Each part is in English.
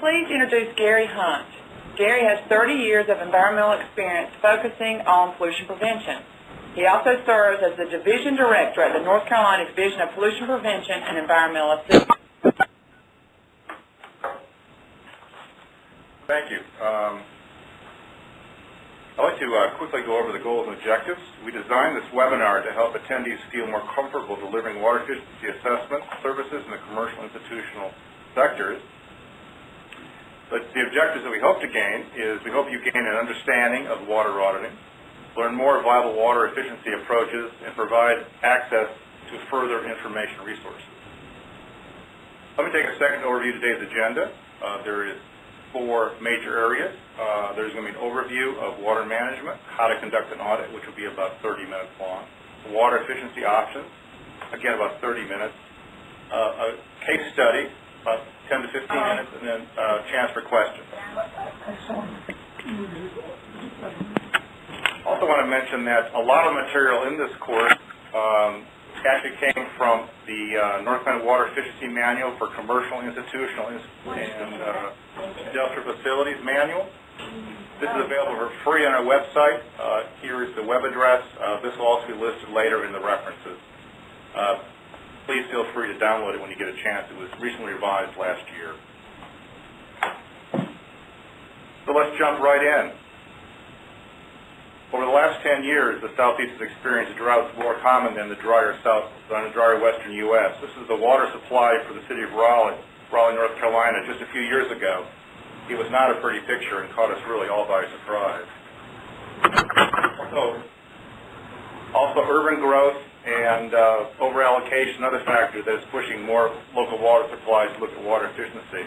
pleased to introduce Gary Hunt. Gary has 30 years of environmental experience focusing on pollution prevention. He also serves as the Division Director at the North Carolina Division of Pollution Prevention and Environmental Assistance. Thank you. I'd like to quickly go over the goals and objectives. We designed this webinar to help attendees feel more comfortable delivering water efficiency assessment services in the commercial institutional sectors. But the objectives that we hope to gain is we hope you gain an understanding of water auditing, learn more viable water efficiency approaches, and provide access to further information resources. Let me take a second to overview today's agenda. There is 4 major areas. There's going to be an overview of water management, how to conduct an audit, which will be about 30 minutes long. Water efficiency options, again about 30 minutes. A case study, about 10 to 15 minutes, and then a chance for questions. Also want to mention that a lot of material in this course actually came from the North Carolina Water Efficiency Manual for Commercial, Institutional, and Industrial Facilities Manual. This is available for free on our website. Here is the web address. This will also be listed later in the references. Please feel free to download it when you get a chance. It was recently revised last year. So let's jump right in. Over the last 10 years, the Southeast has experienced droughts more common than the drier western U.S. This is the water supply for the city of Raleigh, North Carolina, just a few years ago. It was not a pretty picture and caught us really all by surprise. Also urban growth and over-allocation, another factor that is pushing more local water supplies to look at water efficiency.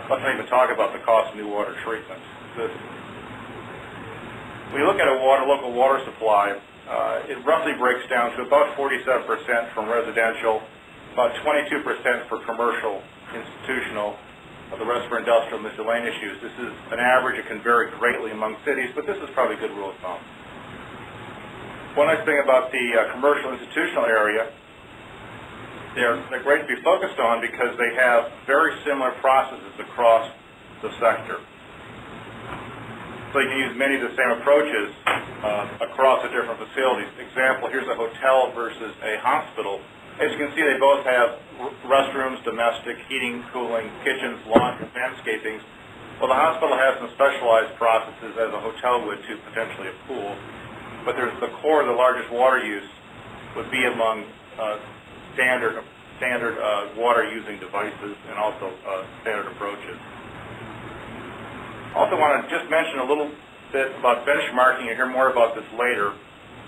Let's not even talk about the cost of new water treatment systems. When you look at a local water supply, it roughly breaks down to about 47% from residential, about 22% for commercial, institutional, the rest for industrial miscellaneous use. This is an average. It can vary greatly among cities, but this is probably a good rule of thumb. One nice thing about the commercial institutional area, they're great to be focused on because they have very similar processes across the sector. So you can use many of the same approaches across the different facilities. Example, here's a hotel versus a hospital. As you can see, they both have restrooms, domestic, heating, cooling, kitchens, laundry, landscaping. Well, the hospital has some specialized processes as a hotel would to potentially a pool. But there's the core of the largest water use would be among standard water-using devices and also standard approaches. Also want to just mention a little bit about benchmarking. You'll hear more about this later.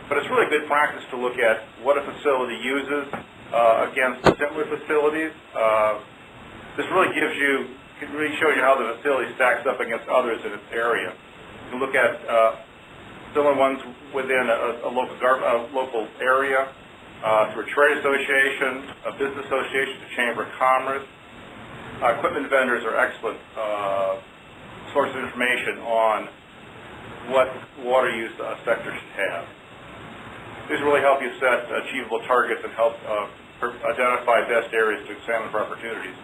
But it's really good practice to look at what a facility uses against similar facilities. This really shows you how the facility stacks up against others in its area. You can look at similar ones within a local area, through a trade association, a business association, a chamber of commerce. Equipment vendors are excellent source of information on what water use a sector should have. These really help you set achievable targets and help identify best areas to examine for opportunities.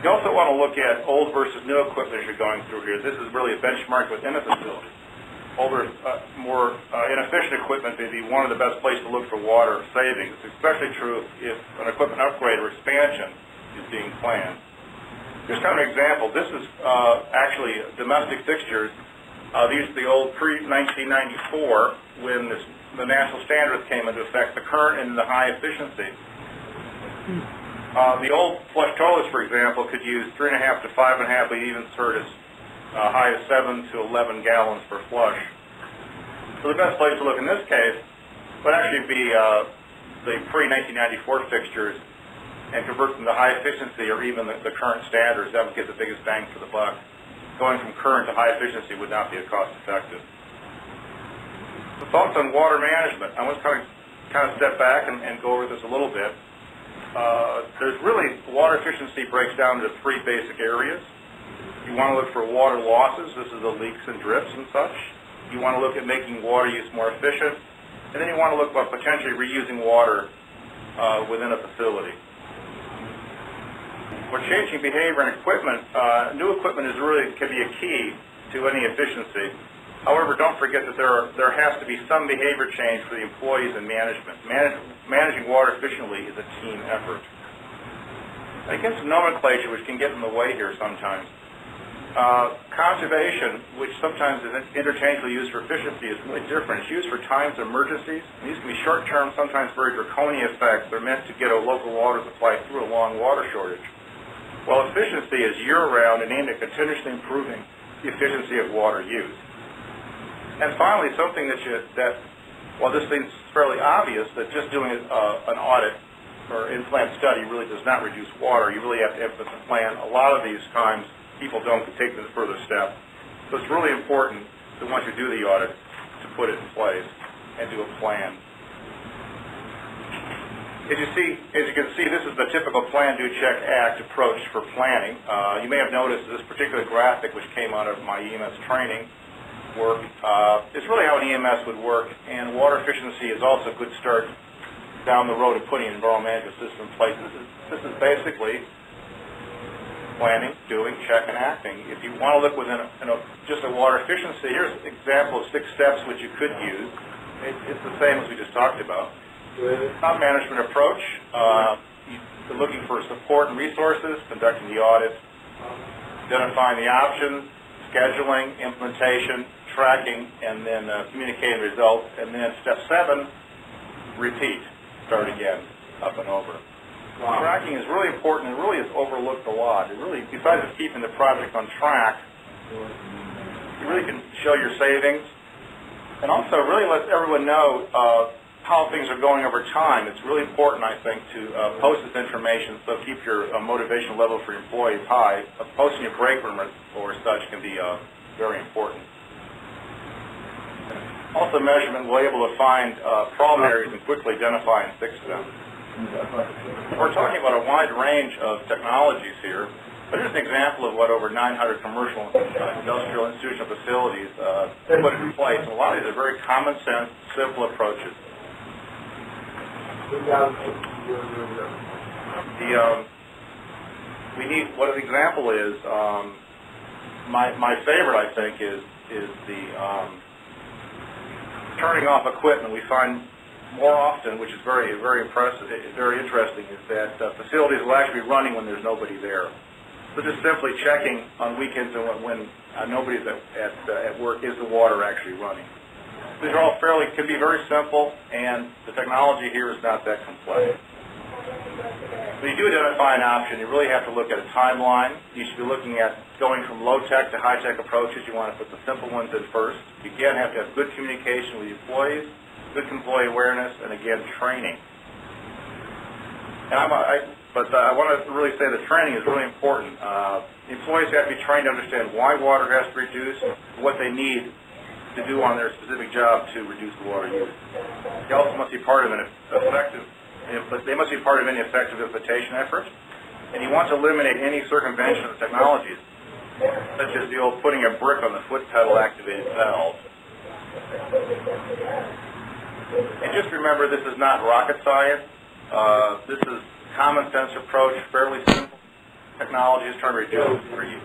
You also want to look at old versus new equipment as you're going through here. This is really a benchmark within a facility. Older, more inefficient equipment may be one of the best places to look for water savings. It's especially true if an equipment upgrade or expansion is being planned. Here's kind of an example. This is actually domestic fixtures. These are the old pre-1994 when the national standards came into effect, the current and the high efficiency. The old flush toilets, for example, could use 3.5 to 5.5, but even serve as high as 7 to 11 gallons per flush. So the best place to look in this case would actually be the pre-1994 fixtures and convert them to high efficiency or even the current standards. That would get the biggest bang for the buck. Going from current to high efficiency would not be cost effective. The thoughts on water management. I want to kind of step back and go over this a little bit. There's really, water efficiency breaks down into 3 basic areas. You want to look for water losses. This is the leaks and drips and such. You want to look at making water use more efficient. And then you want to look at potentially reusing water within a facility. For changing behavior and equipment, new equipment can be a key to any efficiency. However, don't forget that there has to be some behavior change for the employees and management. Managing water efficiently is a team effort. Against nomenclature, which can get in the way here sometimes. Conservation, which sometimes is interchangeably used for efficiency, is really different. It's used for times of emergencies. These can be short-term, sometimes very draconian effects. They're meant to get a local water supply through a long water shortage. While efficiency is year-round and aimed at continuously improving the efficiency of water use. And finally, something that while this seems fairly obvious, that just doing an audit or in-plant study really does not reduce water. You really have to implement the plan. A lot of these times, people don't take this further step. So it's really important that once you do the audit, to put it in place and do a plan. As you can see, this is the typical plan, do, check, act approach for planning. You may have noticed this particular graphic, which came out of my EMS training work. It's really how an EMS would work, and water efficiency is also a good start down the road of putting an environmental management system in place. This is basically planning, doing, check, and acting. If you want to look within just a water efficiency, here's an example of 6 steps which you could use. It's the same as we just talked about. Top management approach, you're looking for support and resources, conducting the audit, identifying the options, scheduling, implementation, tracking, and then communicating results. And then step 7, repeat. Start again, up and over. Wow. Tracking is really important and really is overlooked a lot. It really, besides just keeping the project on track, you really can show your savings and also really let everyone know how things are going over time. It's really important, I think, to post this information so keep your motivation level for your employees high. Posting your break room or such can be very important. Also, measurement will be able to find problem areas and quickly identify and fix them. We're talking about a wide range of technologies here, but here's an example of what over 900 commercial, industrial, institutional facilities put in place. And a lot of these are very common sense, simple approaches. What an example is, my favorite, I think, is the turning off equipment. We find more often, which is very impressive, very interesting, is that facilities will actually be running when there's nobody there. So just simply checking on weekends and when nobody's at work, is the water actually running? These are all can be very simple, and the technology here is not that complex. When you do identify an option, you really have to look at a timeline. You should be looking at going from low-tech to high-tech approaches. You want to put the simple ones in first. You again have to have good communication with employees, good employee awareness, and again, training. And I want to really say that training is really important. Employees have to be trained to understand why water has to reduce, what they need to do on their specific job to reduce the water use. They also must be part of any effective implementation effort. And you want to eliminate any circumvention of technologies, such as the old putting a brick on the foot pedal activated valve. And just remember, this is not rocket science. This is common sense approach, fairly simple. Technology is trying to reduce water use.